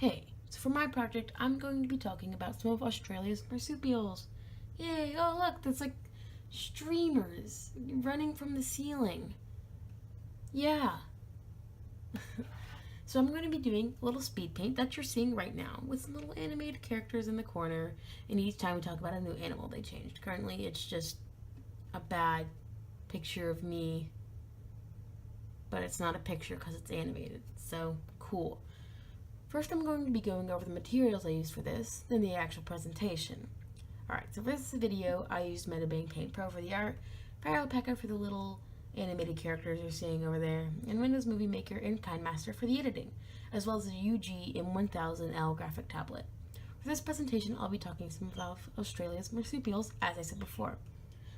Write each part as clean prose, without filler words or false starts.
Hey, so for my project, I'm going to be talking about some of Australia's marsupials. Yay, oh look, there's like streamers running from the ceiling. Yeah. So I'm going to be doing a little speed paint that you're seeing right now with some little animated characters in the corner, and each time we talk about a new animal they changed. Currently, it's just a bad picture of me, but it's not a picture because it's animated. So, cool. First, I'm going to be going over the materials I used for this, then the actual presentation. Alright, so for this video, I used Metabang Paint Pro for the art, FireAlpaca for the little animated characters you're seeing over there, and Windows Movie Maker and KineMaster for the editing, as well as the UG M1000L graphic tablet. For this presentation, I'll be talking some about Australia's marsupials, as I said before.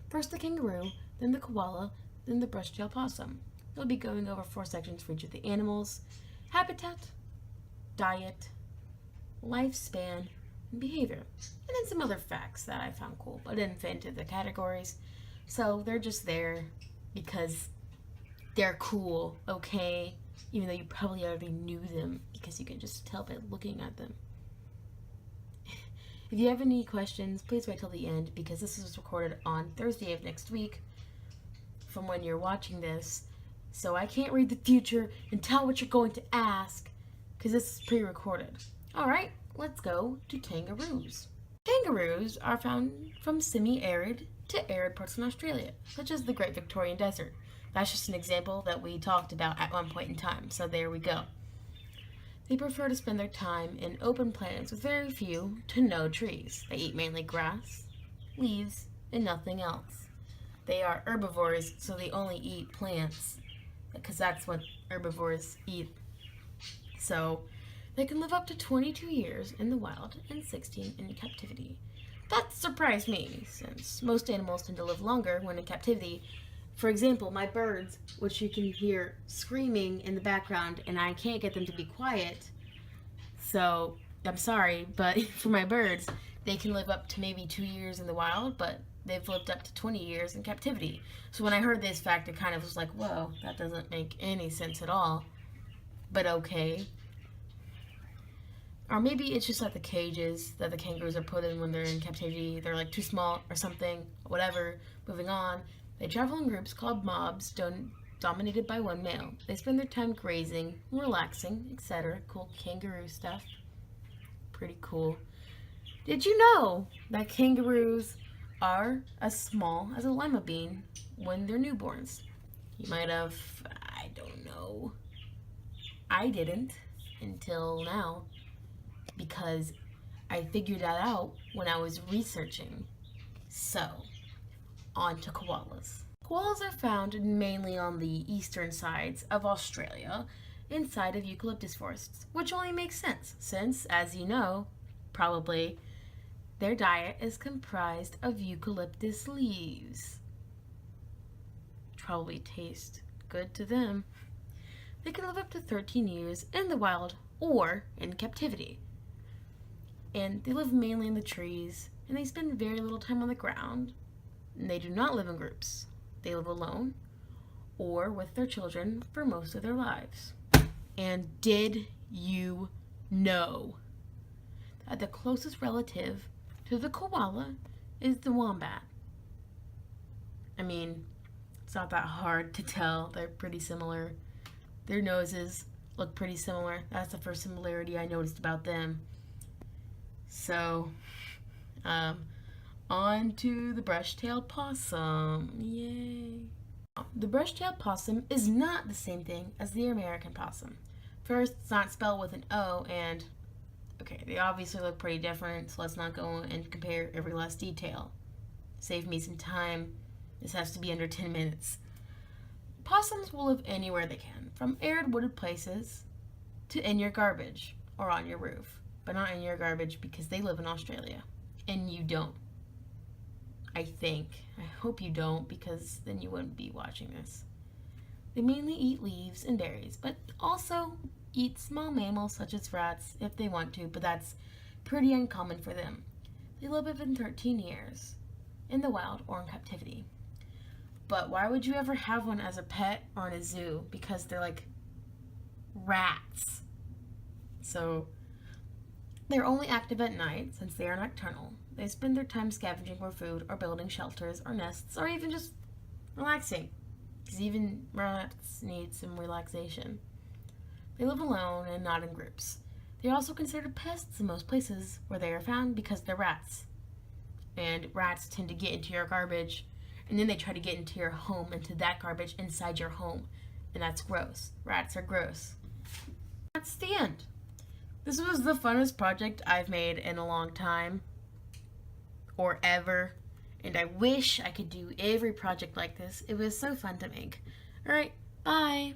First the kangaroo, then the koala, then the brush-tailed possum. I'll be going over 4 sections for each of the animals: habitat, diet, lifespan, and behavior. And then some other facts that I found cool, but didn't fit into the categories. So they're just there because they're cool, okay? Even though you probably already knew them because you can just tell by looking at them. If you have any questions, please wait till the end because this was recorded on Thursday of next week from when you're watching this. So I can't read the future and tell what you're going to ask because this is pre-recorded. Alright, let's go to kangaroos. Kangaroos are found from semi-arid to arid parts in Australia, such as the Great Victorian Desert. That's just an example that we talked about at one point in time, so there we go. They prefer to spend their time in open plains with very few to no trees. They eat mainly grass, leaves, and nothing else. They are herbivores, so they only eat plants, because that's what herbivores eat. So they can live up to 22 years in the wild and 16 in captivity. That surprised me, since most animals tend to live longer when in captivity. For example, my birds, which you can hear screaming in the background, and I can't get them to be quiet. So, I'm sorry, but for my birds, they can live up to maybe 2 years in the wild, but they've lived up to 20 years in captivity. So when I heard this fact, it kind of was like, whoa, that doesn't make any sense at all. But okay. Or maybe it's just like the cages that the kangaroos are put in when they're in captivity. They're like too small or something, whatever. Moving on. They travel in groups called mobs, dominated by one male. They spend their time grazing, relaxing, etc. Cool kangaroo stuff. Pretty cool. Did you know that kangaroos are as small as a lima bean when they're newborns? You might have, I don't know. I didn't until now, because I figured that out when I was researching. So, on to koalas. Koalas are found mainly on the eastern sides of Australia, inside of eucalyptus forests, which only makes sense, since, as you know, probably, their diet is comprised of eucalyptus leaves. Probably taste good to them. They can live up to 13 years in the wild or in captivity. And they live mainly in the trees, and they spend very little time on the ground. And they do not live in groups. They live alone or with their children for most of their lives. And did you know that the closest relative to the koala is the wombat? I mean, it's not that hard to tell. They're pretty similar. Their noses look pretty similar. That's the first similarity I noticed about them. So, on to the brush-tailed possum. Yay. The brush-tailed possum is not the same thing as the American possum. First, it's not spelled with an O, and, okay, they obviously look pretty different, so let's not go and compare every last detail. Save me some time. This has to be under 10 minutes. Possums will live anywhere they can, from arid wooded places to in your garbage or on your roof. But not in your garbage because they live in Australia. And you don't. I think. I hope you don't, because then you wouldn't be watching this. They mainly eat leaves and berries, but also eat small mammals such as rats if they want to, but that's pretty uncommon for them. They live up in 13 years, in the wild or in captivity. But why would you ever have one as a pet or in a zoo? Because they're like rats. So They're only active at night since they are nocturnal. They spend their time scavenging for food or building shelters or nests or even just relaxing, because even rats need some relaxation. They live alone and not in groups. They are also considered pests in most places where they are found because they're rats. And rats tend to get into your garbage, and then they try to get into your home, into that garbage inside your home. And that's gross. Rats are gross. That's the end. This was the funnest project I've made in a long time. Or ever. And I wish I could do every project like this. It was so fun to make. Alright, bye.